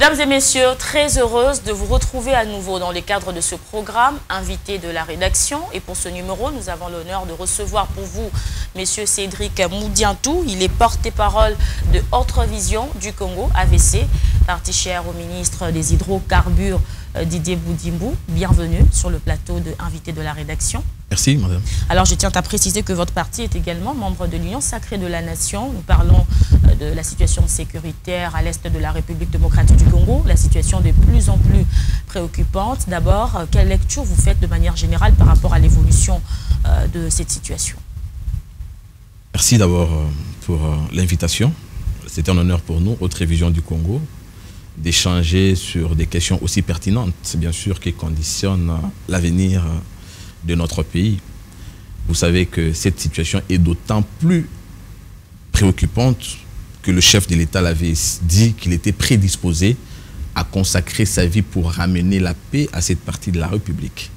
Mesdames et messieurs, très heureuse de vous retrouver à nouveau dans le cadre de ce programme, invité de la rédaction. Et pour ce numéro, nous avons l'honneur de recevoir pour vous Monsieur Cédric Moudiantou. Il est porte-parole de Autre Vision du Congo, AVC, parti cher au ministre des Hydrocarbures, Didier Boudimbou. Bienvenue sur le plateau de invité de la rédaction. Merci, madame. Alors, je tiens à préciser que votre parti est également membre de l'Union sacrée de la Nation. Nous parlons de la situation sécuritaire à l'est de la République démocratique du Congo, la situation de plus en plus préoccupante. D'abord, quelle lecture vous faites de manière générale par rapport à l'évolution de cette situation? Merci d'abord pour l'invitation. C'est un honneur pour nous, Autre Vision du Congo, d'échanger sur des questions aussi pertinentes, bien sûr, qui conditionnent l'avenir de notre pays. Vous savez que cette situation est d'autant plus préoccupante que le chef de l'État l'avait dit qu'il était prédisposé à consacrer sa vie pour ramener la paix à cette partie de la République.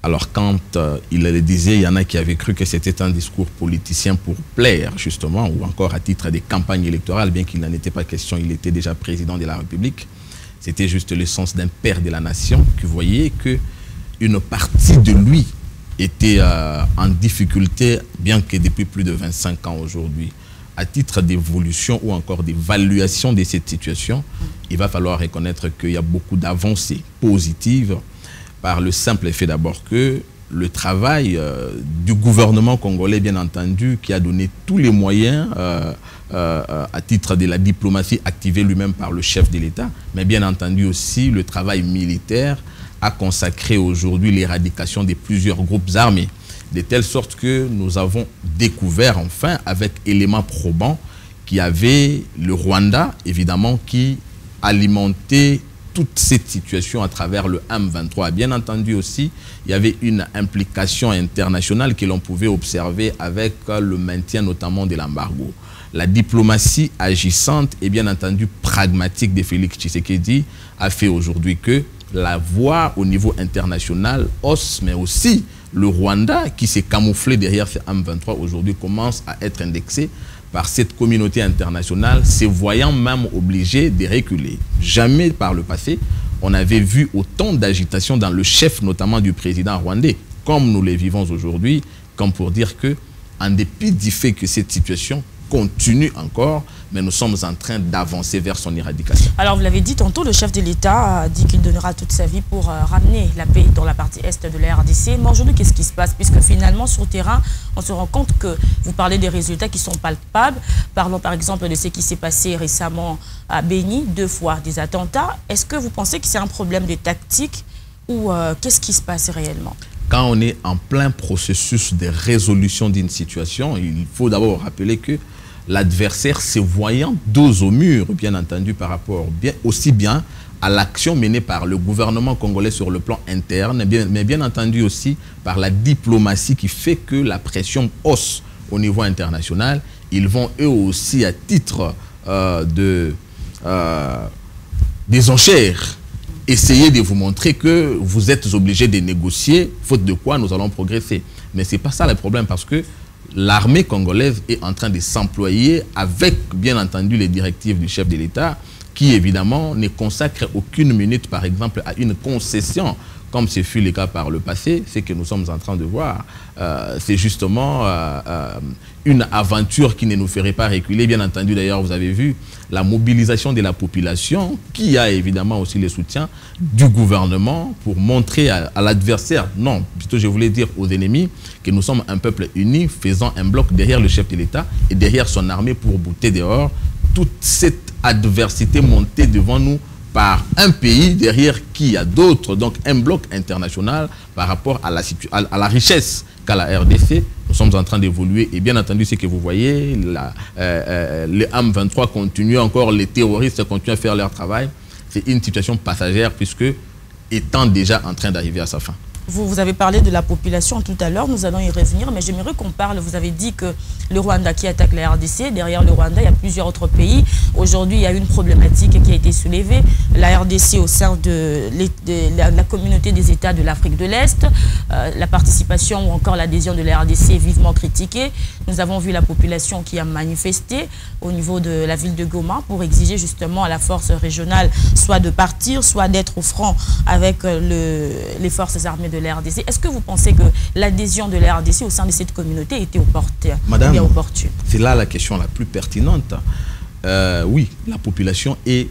Alors quand il le disait, il y en a qui avaient cru que c'était un discours politicien pour plaire, justement, ou encore à titre des campagnes électorales, bien qu'il n'en était pas question, il était déjà président de la République. C'était juste le sens d'un père de la nation qui voyait qu'une partie de lui était en difficulté, bien que depuis plus de 25 ans aujourd'hui. À titre d'évolution ou encore d'évaluation de cette situation, il va falloir reconnaître qu'il y a beaucoup d'avancées positives par le simple fait d'abord que le travail du gouvernement congolais, bien entendu, qui a donné tous les moyens à titre de la diplomatie activée lui-même par le chef de l'État, mais bien entendu aussi le travail militaire a consacré aujourd'hui l'éradication de plusieurs groupes armés, de telle sorte que nous avons découvert enfin, avec éléments probants, qu'il y avait le Rwanda, évidemment, qui alimentait toute cette situation à travers le M23. Bien entendu aussi, il y avait une implication internationale que l'on pouvait observer avec le maintien notamment de l'embargo. La diplomatie agissante et bien entendu pragmatique de Félix Tshisekedi a fait aujourd'hui que la voix au niveau international hausse, mais aussi le Rwanda qui s'est camouflé derrière ce M23 aujourd'hui commence à être indexé par cette communauté internationale, se voyant même obligé de reculer. Jamais par le passé, on avait vu autant d'agitation dans le chef notamment du président rwandais, comme nous les vivons aujourd'hui, comme pour dire que, en dépit du fait que cette situation continue encore, mais nous sommes en train d'avancer vers son éradication. Alors, vous l'avez dit tantôt, le chef de l'État a dit qu'il donnera toute sa vie pour ramener la paix dans la partie est de la RDC. Mais aujourd'hui, qu'est-ce qui se passe? Puisque finalement, sur le terrain, on se rend compte que vous parlez des résultats qui sont palpables. Parlons par exemple de ce qui s'est passé récemment à Béni, 2 fois des attentats. Est-ce que vous pensez que c'est un problème de tactique ou qu'est-ce qui se passe réellement? Quand on est en plein processus de résolution d'une situation, il faut d'abord rappeler que l'adversaire se voyant dos au mur, bien entendu, par rapport aussi bien à l'action menée par le gouvernement congolais sur le plan interne, mais bien entendu aussi par la diplomatie qui fait que la pression hausse au niveau international. Ils vont eux aussi, à titre des enchères, essayer de vous montrer que vous êtes obligés de négocier, faute de quoi nous allons progresser. Mais ce n'est pas ça le problème, parce que l'armée congolaise est en train de s'employer avec, bien entendu, les directives du chef de l'État, qui, évidemment, ne consacre aucune minute, par exemple, à une concession, comme ce fut le cas par le passé. Ce que nous sommes en train de voir, c'est justement une aventure qui ne nous ferait pas reculer. Bien entendu, d'ailleurs, vous avez vu la mobilisation de la population, qui a évidemment aussi le soutien du gouvernement pour montrer à l'adversaire, non, plutôt je voulais dire aux ennemis, que nous sommes un peuple uni, faisant un bloc derrière le chef de l'État et derrière son armée pour bouter dehors toute cette adversité montée devant nous par un pays derrière qui y a d'autres, donc un bloc international par rapport à la richesse qu'a la RDC. Nous sommes en train d'évoluer et bien entendu ce que vous voyez, les M23 continuent encore, les terroristes continuent à faire leur travail. C'est une situation passagère puisque étant déjà en train d'arriver à sa fin. Vous avez parlé de la population tout à l'heure, nous allons y revenir, mais j'aimerais qu'on parle, vous avez dit que le Rwanda qui attaque la RDC, derrière le Rwanda, il y a plusieurs autres pays. Aujourd'hui, il y a une problématique qui a été soulevée, la RDC au sein de la communauté des États de l'Afrique de l'Est, la participation ou encore l'adhésion de la RDC est vivement critiquée. Nous avons vu la population qui a manifesté au niveau de la ville de Goma pour exiger justement à la force régionale soit de partir, soit d'être au front avec les forces armées de la RDC. Est-ce que vous pensez que l'adhésion de la RDC au sein de cette communauté était opportune? Madame, c'est là la question la plus pertinente. Oui, la population est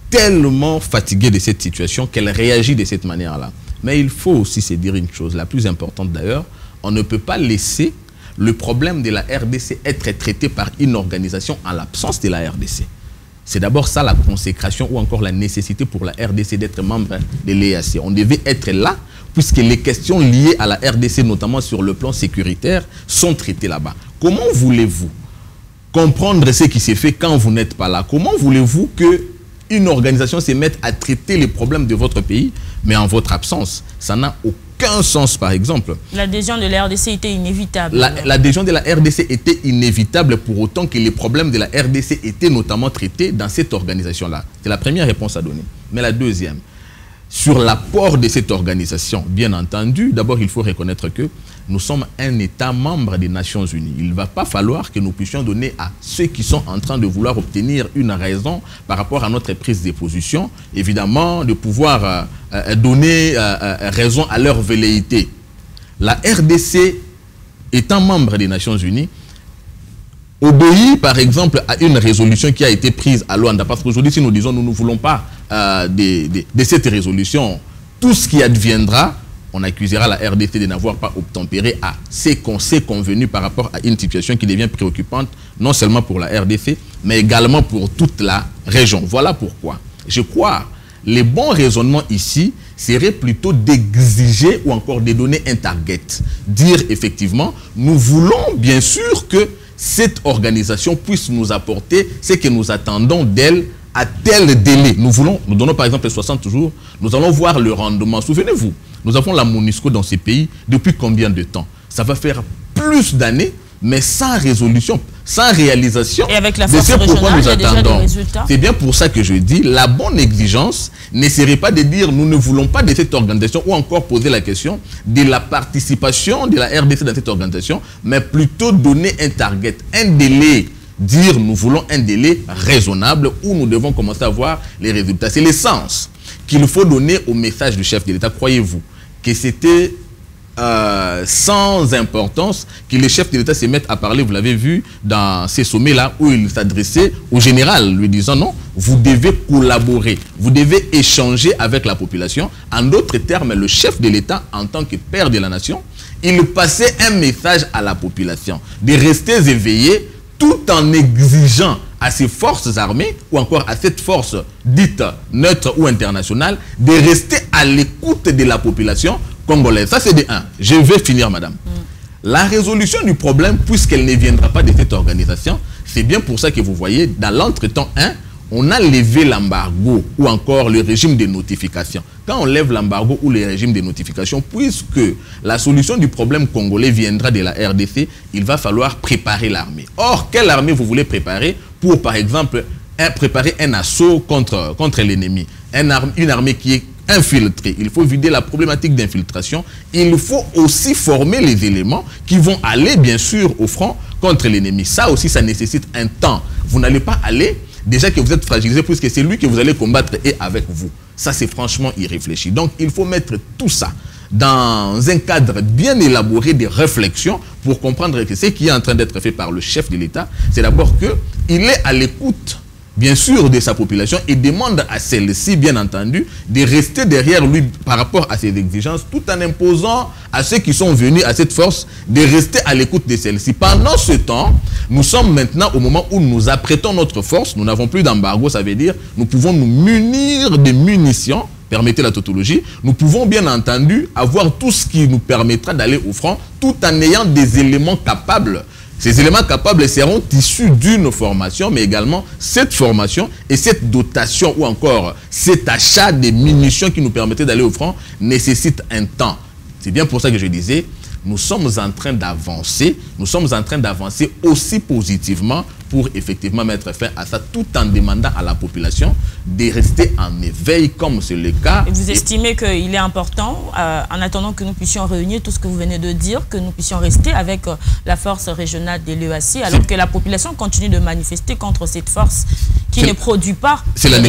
tellement fatiguée de cette situation qu'elle réagit de cette manière-là. Mais il faut aussi se dire une chose, la plus importante d'ailleurs, on ne peut pas laisser le problème de la RDC être traité par une organisation en l'absence de la RDC. C'est d'abord ça la consécration ou encore la nécessité pour la RDC d'être membre de l'EAC. On devait être là puisque les questions liées à la RDC, notamment sur le plan sécuritaire, sont traitées là-bas. Comment voulez-vous comprendre ce qui s'est fait quand vous n'êtes pas là? Comment voulez-vous qu'une organisation se mette à traiter les problèmes de votre pays, mais en votre absence? Ça n'a aucun sens, par exemple. L'adhésion de la RDC était inévitable. L'adhésion de la RDC était inévitable pour autant que les problèmes de la RDC étaient notamment traités dans cette organisation-là. C'est la première réponse à donner. Mais la deuxième, sur l'apport de cette organisation, bien entendu, d'abord il faut reconnaître que nous sommes un État membre des Nations Unies. Il ne va pas falloir que nous puissions donner à ceux qui sont en train de vouloir obtenir une raison par rapport à notre prise de position, évidemment, de pouvoir donner raison à leur velléité. La RDC, étant membre des Nations Unies, obéit par exemple à une résolution qui a été prise à Luanda. Parce qu'aujourd'hui, si nous disons nous ne voulons pas de cette résolution, tout ce qui adviendra, on accusera la RDC de n'avoir pas obtempéré à ce qu'on s'est convenu par rapport à une situation qui devient préoccupante, non seulement pour la RDC, mais également pour toute la région. Voilà pourquoi je crois les bons raisonnements ici serait plutôt d'exiger ou encore de donner un target. Dire effectivement, nous voulons bien sûr que cette organisation puisse nous apporter ce que nous attendons d'elle à tel délai. Nous donnons par exemple 60 jours, nous allons voir le rendement. Souvenez-vous, nous avons la MONUSCO dans ces pays depuis combien de temps? Ça va faire plus d'années, mais sans résolution, sans réalisation. Et avec la force régionale, il y a déjà des résultats. C'est bien pour ça que je dis, la bonne exigence ne serait pas de dire nous ne voulons pas de cette organisation ou encore poser la question de la participation de la RDC dans cette organisation, mais plutôt donner un target, un délai. Dire nous voulons un délai raisonnable où nous devons commencer à voir les résultats. C'est l'essence qu'il faut donner au message du chef de l'État. Croyez-vous que c'était sans importance que les chefs de l'État se mettent à parler, vous l'avez vu dans ces sommets-là où il s'adressait au général, lui disant non, vous devez collaborer, vous devez échanger avec la population. En d'autres termes, le chef de l'État, en tant que père de la nation, il passait un message à la population de rester éveillé tout en exigeant à ces forces armées ou encore à cette force dite neutre ou internationale de rester à l'écoute de la population congolaise. Ça, c'est de un. Je vais finir, madame. La résolution du problème, puisqu'elle ne viendra pas de cette organisation, c'est bien pour ça que vous voyez, dans l'entretemps, on a levé l'embargo ou encore le régime de notification. Quand on lève l'embargo ou le régime de notification, puisque la solution du problème congolais viendra de la RDC, il va falloir préparer l'armée. Or, quelle armée vous voulez préparer pour, par exemple, préparer un assaut contre l'ennemi? Une armée qui est infiltrée. Il faut vider la problématique d'infiltration. Il faut aussi former les éléments qui vont aller, bien sûr, au front contre l'ennemi. Ça aussi, ça nécessite un temps. Vous n'allez pas aller déjà que vous êtes fragilisé puisque c'est lui que vous allez combattre et avec vous. Ça, c'est franchement irréfléchi. Donc, il faut mettre tout ça dans un cadre bien élaboré de réflexion pour comprendre que ce qui est en train d'être fait par le chef de l'État, c'est d'abord qu'il est à l'écoute, bien sûr, de sa population et demande à celle-ci, bien entendu, de rester derrière lui par rapport à ses exigences, tout en imposant à ceux qui sont venus à cette force de rester à l'écoute de celle-ci. Pendant ce temps, nous sommes maintenant au moment où nous apprêtons notre force, nous n'avons plus d'embargo, ça veut dire nous pouvons nous munir de munitions, permettez la tautologie, nous pouvons bien entendu avoir tout ce qui nous permettra d'aller au front, tout en ayant des éléments capables. Ces éléments capables seront issus d'une formation, mais également cette formation et cette dotation ou encore cet achat de munitions qui nous permettait d'aller au front nécessite un temps. C'est bien pour ça que je disais, nous sommes en train d'avancer aussi positivement pour effectivement mettre fin à ça, tout en demandant à la population de rester en éveil, comme c'est le cas. Et vous estimez qu'il est important, en attendant que nous puissions réunir tout ce que vous venez de dire, que nous puissions rester avec la force régionale de l'EAC, alors que la population continue de manifester contre cette force qui ne produit pas. C'est la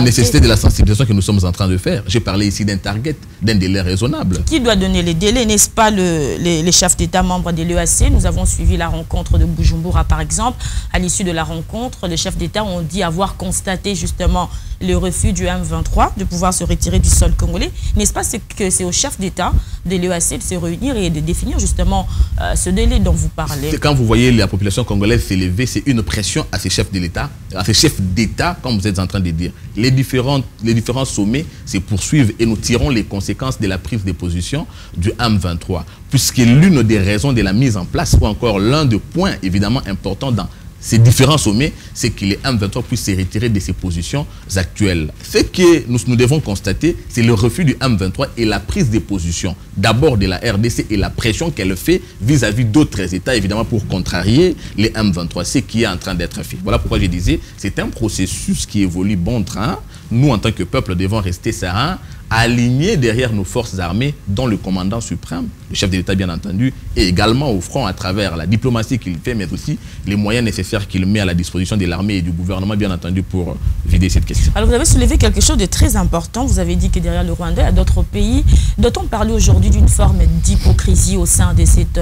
nécessité de la sensibilisation que nous sommes en train de faire. J'ai parlé ici d'un target, d'un délai raisonnable. Qui doit donner les délais, n'est-ce pas les chefs d'État membres de l'EAC? Nous avons suivi la rencontre de Bujumbura, par exemple. À l'issue de la rencontre, les chefs d'État ont dit avoir constaté justement le refus du M23 de pouvoir se retirer du sol congolais. N'est-ce pas que c'est aux chefs d'État de l'EAC de se réunir et de définir justement ce délai dont vous parlez? Quand vous voyez la population congolaise s'élever, c'est une pression à ces chefs de l'État, à ces chefs d'État, comme vous êtes en train de dire. Les différents sommets se poursuivent et nous tirons les conséquences de la prise de position du M23. Puisque l'une des raisons de la mise en place, ou encore l'un des points évidemment importants dans ces différents sommets, c'est que les M23 puissent se retirer de ses positions actuelles. Ce que nous devons constater, c'est le refus du M23 et la prise de position, d'abord de la RDC et la pression qu'elle fait vis-à-vis d'autres États, évidemment pour contrarier les M23, ce qui est en train d'être fait. Voilà pourquoi je disais, c'est un processus qui évolue bon train. Nous, en tant que peuple, devons rester sereins, alignés derrière nos forces armées, dont le commandant suprême, le chef de l'État bien entendu, et également au front à travers la diplomatie qu'il fait, mais aussi les moyens nécessaires qu'il met à la disposition de l'armée et du gouvernement bien entendu pour vider cette question. Alors vous avez soulevé quelque chose de très important, vous avez dit que derrière le Rwanda, il y a d'autres pays. Doit-on parler aujourd'hui d'une forme d'hypocrisie au sein de cette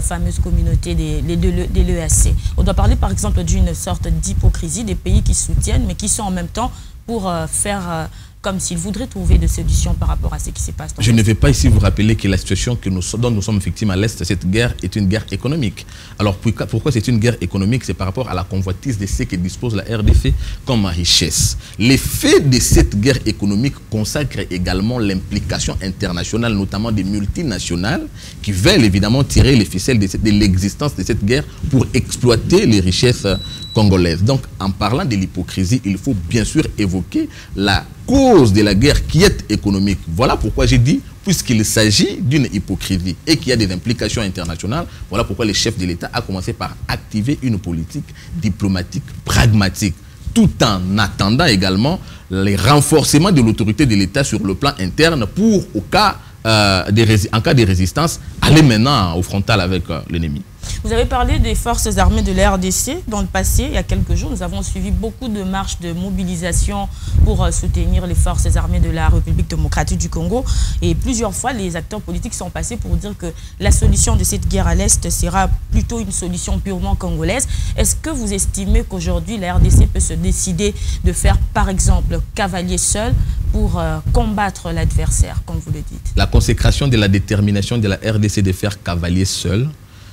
fameuse communauté de l'EAC? On doit parler par exemple d'une sorte d'hypocrisie des pays qui soutiennent, mais qui sont en même temps pour faire comme s'ils voudraient trouver des solutions par rapport à ce qui se passe. Je ne vais pas ici vous rappeler que la situation dont nous sommes victimes à l'Est, cette guerre est une guerre économique. Alors pourquoi c'est une guerre économique? C'est par rapport à la convoitise de ce que dispose la RDC comme richesse. L'effet de cette guerre économique consacre également l'implication internationale, notamment des multinationales, qui veulent évidemment tirer les ficelles de l'existence de cette guerre pour exploiter les richesses congolaises. Donc, en parlant de l'hypocrisie, il faut bien sûr évoquer la cause de la guerre qui est économique. Voilà pourquoi j'ai dit, puisqu'il s'agit d'une hypocrisie et qu'il y a des implications internationales, voilà pourquoi le chef de l'État a commencé par activer une politique diplomatique pragmatique, tout en attendant également les renforcements de l'autorité de l'État sur le plan interne pour, en cas de résistance, aller maintenant au frontal avec l'ennemi. Vous avez parlé des forces armées de la RDC. Dans le passé, il y a quelques jours, nous avons suivi beaucoup de marches de mobilisation pour soutenir les forces armées de la République démocratique du Congo. Et plusieurs fois, les acteurs politiques sont passés pour dire que la solution de cette guerre à l'Est sera plutôt une solution purement congolaise. Est-ce que vous estimez qu'aujourd'hui, la RDC peut se décider de faire, par exemple, cavalier seul pour combattre l'adversaire, comme vous le dites? La consécration de la détermination de la RDC de faire cavalier seul,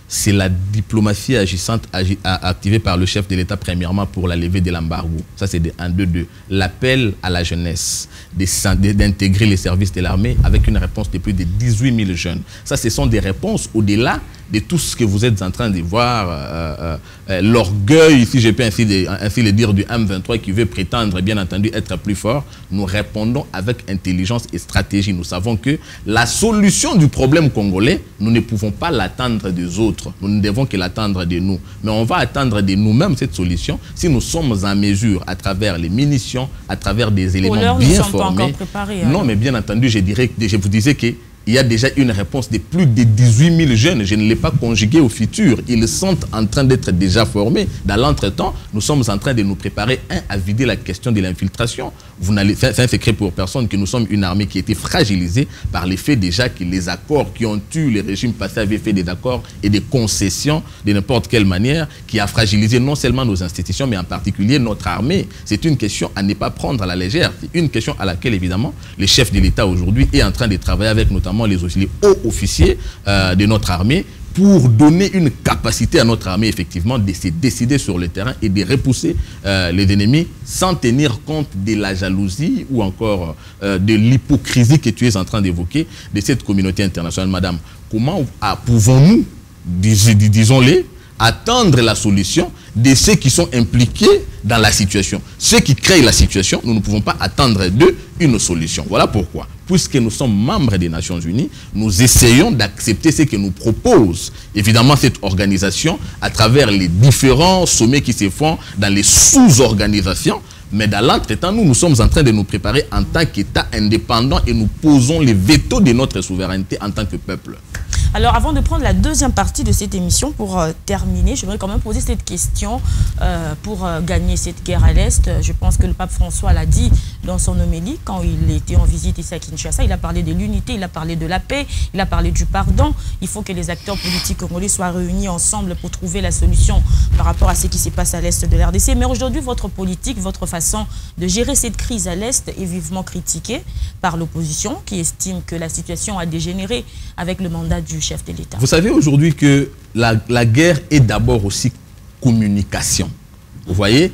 c'est la diplomatie agissante activée par le chef de l'État premièrement pour la levée de l'embargo. Ça, c'est de 1, 2, 2. L'appel à la jeunesse d'intégrer les services de l'armée avec une réponse de plus de 18 000 jeunes. Ça, ce sont des réponses au-delà de tout ce que vous êtes en train de voir, l'orgueil, si je peux ainsi le dire, du M23 qui veut prétendre, bien entendu, être plus fort. Nous répondons avec intelligence et stratégie. Nous savons que la solution du problème congolais, nous ne pouvons pas l'attendre des autres. Nous ne devons que l'attendre de nous. Mais on va attendre de nous-mêmes cette solution si nous sommes en mesure, à travers les munitions, à travers des éléments bien formés. Non, mais bien entendu, je vous disais que il y a déjà une réponse de plus de 18 000 jeunes. Je ne l'ai pas conjugué au futur. Ils sont en train d'être déjà formés. Dans l'entretemps, nous sommes en train de nous préparer à vider la question de l'infiltration. C'est un secret pour personne que nous sommes une armée qui a été fragilisée par l'effet déjà que les accords qui ont eu les régimes passés avaient fait des accords et des concessions de n'importe quelle manière qui a fragilisé non seulement nos institutions, mais en particulier notre armée. C'est une question à ne pas prendre à la légère. C'est une question à laquelle, évidemment, le chef de l'État aujourd'hui est en train de travailler avec notamment les hauts officiers de notre armée pour donner une capacité à notre armée, effectivement, de se décider sur le terrain et de repousser les ennemis sans tenir compte de la jalousie ou encore de l'hypocrisie que tu es en train d'évoquer de cette communauté internationale. Madame, comment pouvons-nous, disons-le, attendre la solution de ceux qui sont impliqués dans la situation? Ceux qui créent la situation, nous ne pouvons pas attendre d'eux une solution. Voilà pourquoi. puisque nous sommes membres des Nations Unies, nous essayons d'accepter ce que nous propose évidemment cette organisation à travers les différents sommets qui se font dans les sous-organisations. Mais dans l'entretemps, nous sommes en train de nous préparer en tant qu'État indépendant et nous posons les vétos de notre souveraineté en tant que peuple. Alors, avant de prendre la deuxième partie de cette émission, pour terminer, j'aimerais quand même poser cette question pour gagner cette guerre à l'Est. Je pense que le pape François l'a dit dans son homélie quand il était en visite ici à Kinshasa. Il a parlé de l'unité, il a parlé de la paix, il a parlé du pardon. Il faut que les acteurs politiques congolais soient réunis ensemble pour trouver la solution par rapport à ce qui se passe à l'Est de l'RDC. Mais aujourd'hui, votre politique, votre façon de gérer cette crise à l'Est est vivement critiquée par l'opposition qui estime que la situation a dégénéré avec le mandat du chef de l'État. Vous savez aujourd'hui que la guerre est d'abord aussi communication. Vous voyez?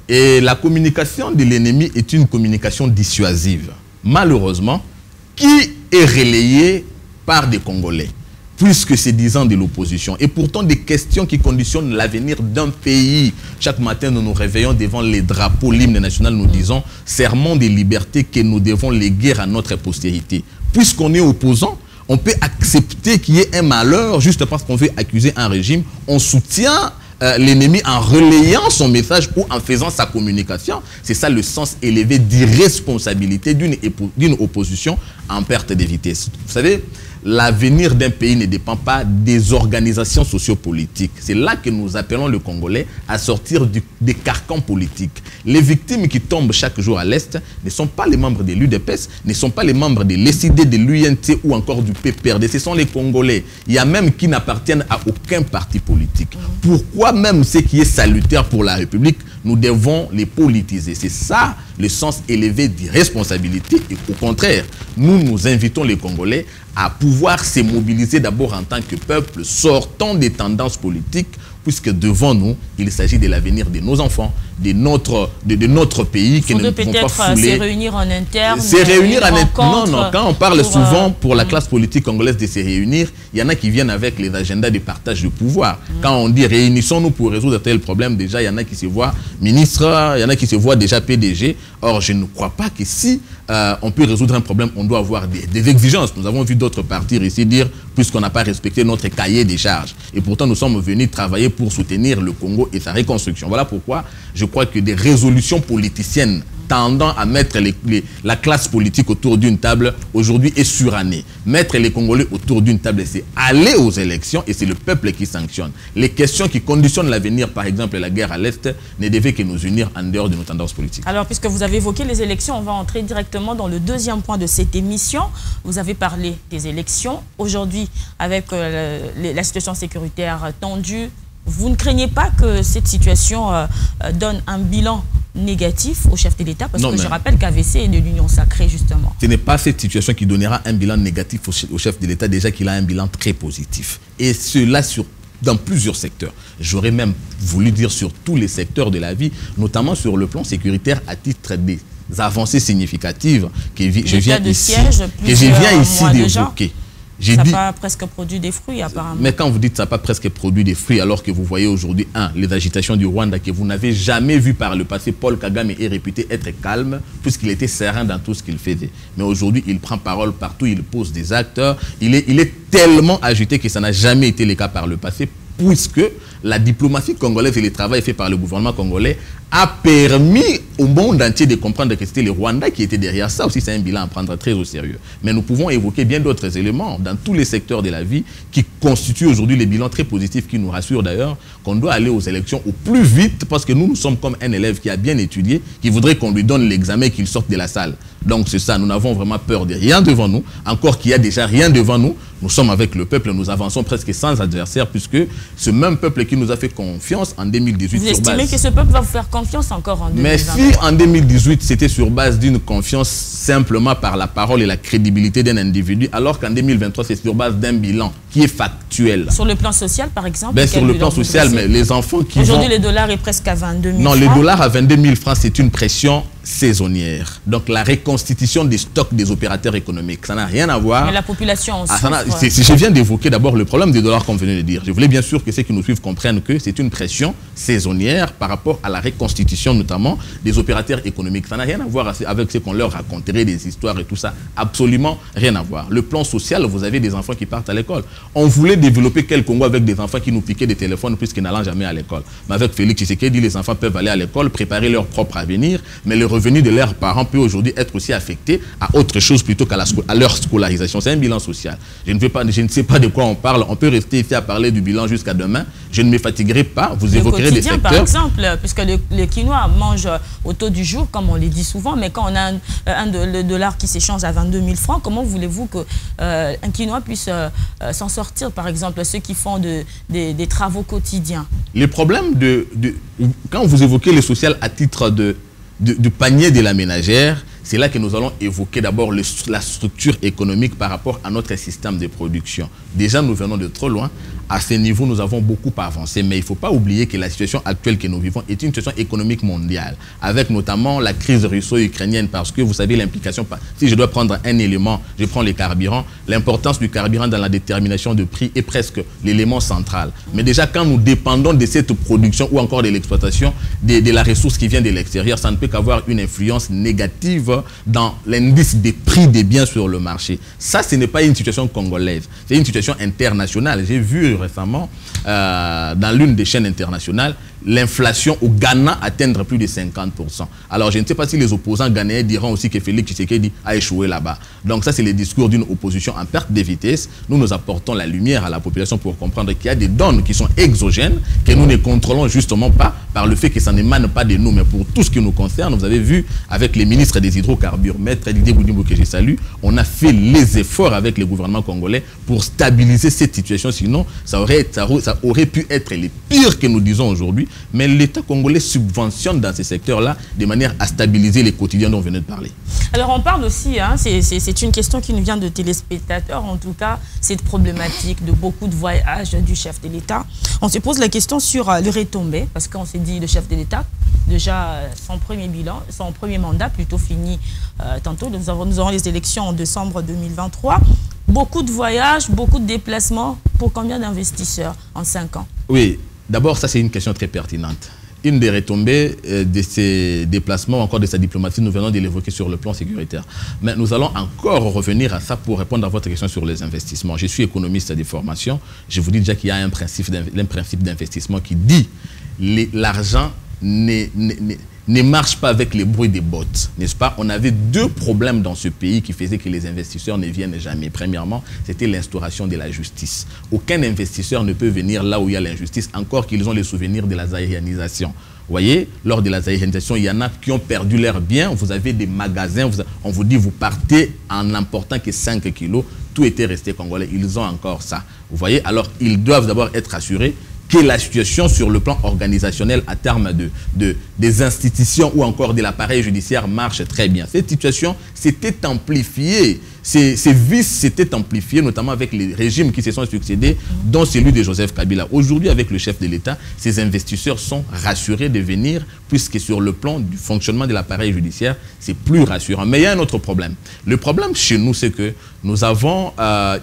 Et la communication de l'ennemi est une communication dissuasive. Malheureusement, qui est relayée par des Congolais, puisque c'est 10 ans de l'opposition. Et pourtant, des questions qui conditionnent l'avenir d'un pays. Chaque matin, nous nous réveillons devant les drapeaux, l'hymne national, nous disons « Serment des libertés que nous devons léguer à notre postérité ». Puisqu'on est opposant, on peut accepter qu'il y ait un malheur juste parce qu'on veut accuser un régime. On soutient l'ennemi en relayant son message ou en faisant sa communication. C'est ça le sens élevé d'irresponsabilité d'une opposition en perte de vitesse. Vous savez, l'avenir d'un pays ne dépend pas des organisations sociopolitiques. C'est là que nous appelons le Congolais à sortir des carcans politiques. Les victimes qui tombent chaque jour à l'Est ne sont pas les membres de l'UDPS, ne sont pas les membres de l'ECD, de l'UNT ou encore du PPRD. Ce sont les Congolais. Il y a même qui n'appartiennent à aucun parti politique. Pourquoi même ce qui est salutaire pour la République, nous devons les politiser? C'est ça le sens élevé d'irresponsabilité. Et au contraire, nous invitons les Congolais à pouvoir se mobiliser d'abord en tant que peuple, sortant des tendances politiques, puisque devant nous, il s'agit de l'avenir de nos enfants, de notre pays, qui ne vont pas fouler. Se réunir en interne. Se réunir en interne. Non, quand on parle souvent pour la classe politique congolaise de se réunir, il y en a qui viennent avec les agendas de partage de pouvoir. Quand on dit réunissons-nous pour résoudre tel problème, déjà, il y en a qui se voient ministre, il y en a qui se voient déjà PDG. Or, je ne crois pas que si on peut résoudre un problème, on doit avoir des exigences. Nous avons vu d'autres partir ici dire, puisqu'on n'a pas respecté notre cahier des charges. Et pourtant, nous sommes venus travailler pour soutenir le Congo et sa reconstruction. Voilà pourquoi je crois que des résolutions politiciennes tendant à mettre la classe politique autour d'une table, aujourd'hui est surannée. Mettre les Congolais autour d'une table, c'est aller aux élections et c'est le peuple qui sanctionne. Les questions qui conditionnent l'avenir, par exemple la guerre à l'Est, ne devaient que nous unir en dehors de nos tendances politiques. Alors, puisque vous avez évoqué les élections, on va entrer directement dans le deuxième point de cette émission. Vous avez parlé des élections. Aujourd'hui, avec la situation sécuritaire tendue, vous ne craignez pas que cette situation donne un bilan négatif au chef de l'État? Parce que je rappelle qu'AVC est de l'Union sacrée, justement. Ce n'est pas cette situation qui donnera un bilan négatif au chef de l'État, déjà qu'il a un bilan très positif. Et cela dans plusieurs secteurs. J'aurais même voulu dire sur tous les secteurs de la vie, notamment sur le plan sécuritaire à titre des avancées significatives que je viens ici d'évoquer. Ça n'a pas presque produit des fruits, apparemment. Mais quand vous dites que ça n'a pas presque produit des fruits, alors que vous voyez aujourd'hui, les agitations du Rwanda que vous n'avez jamais vu par le passé, Paul Kagame est réputé être calme, puisqu'il était serein dans tout ce qu'il faisait. Mais aujourd'hui, il prend parole partout, il pose des actes. Il est tellement agité que ça n'a jamais été le cas par le passé, puisque la diplomatie congolaise et le travail fait par le gouvernement congolais a permis au monde entier de comprendre que c'était le Rwanda qui était derrière ça. Aussi, c'est un bilan à prendre très au sérieux. Mais nous pouvons évoquer bien d'autres éléments dans tous les secteurs de la vie qui constituent aujourd'hui les bilans très positifs qui nous rassurent d'ailleurs qu'on doit aller aux élections au plus vite parce que nous sommes comme un élève qui a bien étudié, qui voudrait qu'on lui donne l'examen et qu'il sorte de la salle. Donc c'est ça, nous n'avons vraiment peur de rien devant nous, encore qu'il y a déjà rien devant nous. Nous sommes avec le peuple, nous avançons presque sans adversaire puisque ce même peuple qui nous a fait confiance en 2018 Vous estimez que ce peuple va vous faire confiance encore en 2020? Mais si en 2018 c'était sur base d'une confiance simplement par la parole et la crédibilité d'un individu, alors qu'en 2023 c'est sur base d'un bilan qui est factuel. Sur le plan social par exemple? Sur le plan social, mais les enfants qui aujourd'hui le dollar est presque à 22 000 francs. Non, le dollar à 22 000 francs c'est une pression saisonnière. Donc la reconstitution des stocks des opérateurs économiques, ça n'a rien à voir. Mais la population aussi. Je viens d'évoquer d'abord le problème des dollars qu'on venait de dire. Je voulais bien sûr que ceux qui nous suivent comprennent que c'est une pression saisonnière par rapport à la reconstitution notamment des opérateurs économiques. Ça n'a rien à voir avec ce qu'on leur raconterait, des histoires et tout ça. Absolument rien à voir. Le plan social, vous avez des enfants qui partent à l'école. On voulait développer quel Congo avec des enfants qui nous piquaient des téléphones puisqu'ils n'allaient jamais à l'école. Mais avec Félix Tshisekedi, les enfants peuvent aller à l'école, préparer leur propre avenir, mais le revenu de leurs parents peut aujourd'hui être aussi affecté à autre chose plutôt qu'à leur scolarisation. C'est un bilan social. Je ne sais pas de quoi on parle. On peut rester ici à parler du bilan jusqu'à demain. Je ne me fatiguerai pas. Vous évoquerez des secteurs. Par exemple, puisque le quinoa mange au taux du jour, comme on le dit souvent, mais quand on a le dollar qui s'échange à 22 000 francs, comment voulez-vous qu'un quinoa puisse s'en sortir, par exemple, ceux qui font des travaux quotidiens? Les problèmes quand vous évoquez le social à titre du panier de la ménagère, c'est là que nous allons évoquer d'abord la structure économique par rapport à notre système de production. Déjà, nous venons de trop loin. À ce niveau, nous avons beaucoup avancé, mais il ne faut pas oublier que la situation actuelle que nous vivons est une situation économique mondiale, avec notamment la crise russo-ukrainienne, parce que vous savez l'implication, si je dois prendre un élément, je prends les carburants, l'importance du carburant dans la détermination de prix est presque l'élément central. Mais déjà, quand nous dépendons de cette production ou encore de l'exploitation de la ressource qui vient de l'extérieur, ça ne peut qu'avoir une influence négative dans l'indice des prix des biens sur le marché. Ça, ce n'est pas une situation congolaise, c'est une situation internationale. J'ai vu récemment dans l'une des chaînes internationales l'inflation au Ghana atteindre plus de 50%. Alors, je ne sais pas si les opposants ghanéens diront aussi que Félix Tshisekedi a échoué là-bas. Donc, ça, c'est le discours d'une opposition en perte de vitesse. Nous apportons la lumière à la population pour comprendre qu'il y a des donnes qui sont exogènes, que nous ne contrôlons justement pas par le fait que ça n'émane pas de nous. Mais pour tout ce qui nous concerne, vous avez vu avec les ministres des hydrocarbures, Maître Didier Boudimbo, que je salue, on a fait les efforts avec le gouvernement congolais pour stabiliser cette situation. Sinon, ça aurait pu être le pire que nous disons aujourd'hui. Mais l'État congolais subventionne dans ces secteurs-là de manière à stabiliser les quotidiens dont on venait de parler. Alors on parle aussi, hein, c'est une question qui nous vient de téléspectateurs, en tout cas, cette problématique de beaucoup de voyages du chef de l'État. On se pose la question sur le retombé, parce qu'on s'est dit le chef de l'État, déjà son premier mandat plutôt fini tantôt, nous aurons les élections en décembre 2023. Beaucoup de voyages, beaucoup de déplacements, pour combien d'investisseurs en 5 ans? Oui. D'abord, ça c'est une question très pertinente. Une des retombées de ces déplacements, encore de sa diplomatie, nous venons de l'évoquer sur le plan sécuritaire. Mais nous allons encore revenir à ça pour répondre à votre question sur les investissements. Je suis économiste de formation. Je vous dis déjà qu'il y a un principe d'investissement qui dit l'argent ne marche pas avec les bruits des bottes, n'est-ce pas? On avait 2 problèmes dans ce pays qui faisaient que les investisseurs ne viennent jamais. Premièrement, c'était l'instauration de la justice. Aucun investisseur ne peut venir là où il y a l'injustice, encore qu'ils ont les souvenirs de la zaïrianisation. Vous voyez, lors de la zaïrianisation, il y en a qui ont perdu leurs biens. Vous avez des magasins, on vous dit vous partez en n'emportant que 5 kilos. Tout était resté congolais. Ils ont encore ça. Vous voyez, alors ils doivent d'abord être assurés que la situation sur le plan organisationnel à terme des institutions ou encore de l'appareil judiciaire marche très bien. Cette situation s'était amplifiée. Ces vices s'étaient amplifiés, notamment avec les régimes qui se sont succédés, dont celui de Joseph Kabila. Aujourd'hui, avec le chef de l'État, ces investisseurs sont rassurés de venir, puisque sur le plan du fonctionnement de l'appareil judiciaire, c'est plus rassurant. Mais il y a un autre problème. Le problème chez nous, c'est que nous avons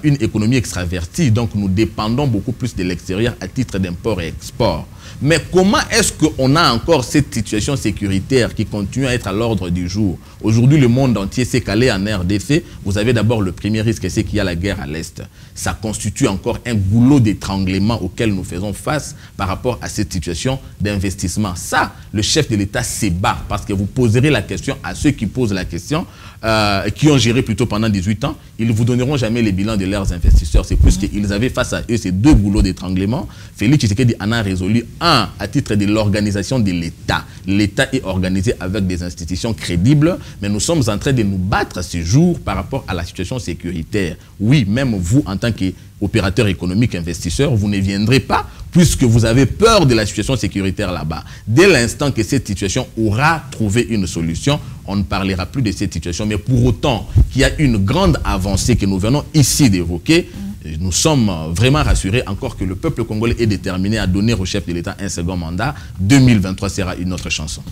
une économie extravertie, donc nous dépendons beaucoup plus de l'extérieur à titre d'import et export. Mais comment est-ce qu'on a encore cette situation sécuritaire qui continue à être à l'ordre du jour? Aujourd'hui, le monde entier s'est calé en RDC. Vous avez d'abord le premier risque, c'est qu'il y a la guerre à l'Est. Ça constitue encore un goulot d'étranglement auquel nous faisons face par rapport à cette situation d'investissement. Ça, le chef de l'État s'ébat parce que vous poserez la question à ceux qui posent la question, qui ont géré plutôt pendant 18 ans. Ils ne vous donneront jamais les bilans de leurs investisseurs. C'est plus qu'ils avaient face à eux ces 2 goulots d'étranglement. Félix Tshisekedi en a résolu un à titre de l'organisation de l'État. L'État est organisé avec des institutions crédibles, mais nous sommes en train de nous battre ce jour par rapport à la situation sécuritaire. Oui, même vous, en tant qu'opérateur économique, investisseur, vous ne viendrez pas puisque vous avez peur de la situation sécuritaire là-bas. Dès l'instant que cette situation aura trouvé une solution, on ne parlera plus de cette situation. Mais pour autant qu'il y a une grande avancée que nous venons ici d'évoquer, nous sommes vraiment rassurés encore que le peuple congolais est déterminé à donner au chef de l'État un second mandat. 2023 sera une autre chanson.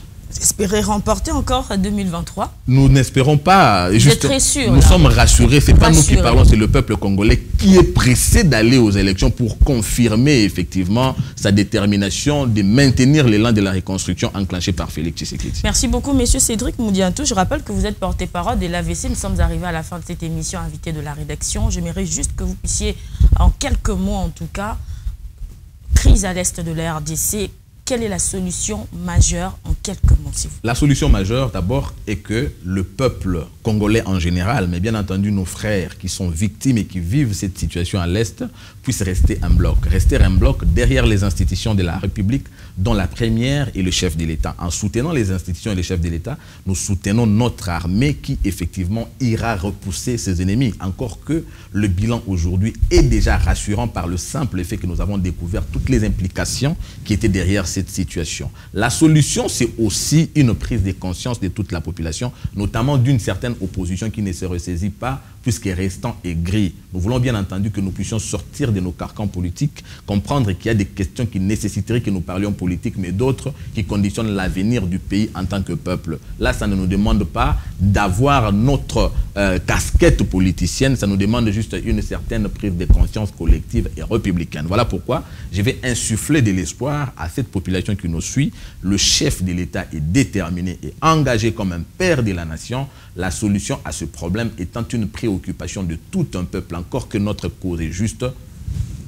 Espérez remporter encore 2023? Nous n'espérons pas. Vous êtes très sûr? Nous sommes rassurés. Ce n'est pas nous qui parlons, c'est le peuple congolais qui est pressé d'aller aux élections pour confirmer effectivement sa détermination de maintenir l'élan de la reconstruction enclenché par Félix Tshisekedi. Merci beaucoup, monsieur Cédric Moudiantou. Je rappelle que vous êtes porte-parole de l'AVC. Nous sommes arrivés à la fin de cette émission, invité de la rédaction. J'aimerais juste que vous puissiez, en quelques mots en tout cas, crise à l'est de la RDC, quelle est la solution majeure en quelques mots, s'il vous plaît? La solution majeure, d'abord, est que le peuple congolais en général, mais bien entendu nos frères qui sont victimes et qui vivent cette situation à l'Est, puissent rester un bloc. Rester un bloc derrière les institutions de la République, dont la première est le chef de l'État. En soutenant les institutions et les chefs de l'État, nous soutenons notre armée qui, effectivement, ira repousser ses ennemis. Encore que le bilan aujourd'hui est déjà rassurant par le simple fait que nous avons découvert toutes les implications qui étaient derrière cette situation. La solution, c'est aussi une prise de conscience de toute la population, notamment d'une certaine opposition qui ne se ressaisit pas, puisque restant aigri. Nous voulons bien entendu que nous puissions sortir de nos carcans politiques, comprendre qu'il y a des questions qui nécessiteraient que nous parlions politique, mais d'autres qui conditionnent l'avenir du pays en tant que peuple. Là, ça ne nous demande pas d'avoir notre casquette politicienne, ça nous demande juste une certaine prise de conscience collective et républicaine. Voilà pourquoi je vais insuffler de l'espoir à cette population qui nous suit. Le chef de l'État est déterminé et engagé comme un père de la nation. La solution à ce problème étant une préoccupation de tout un peuple, encore que notre cause est juste,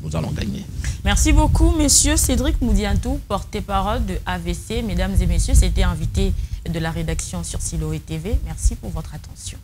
nous allons gagner. Merci beaucoup, monsieur Cédric Moudiantou, porte-parole de AVC. Mesdames et messieurs, c'était invité de la rédaction sur Siloé TV. Merci pour votre attention.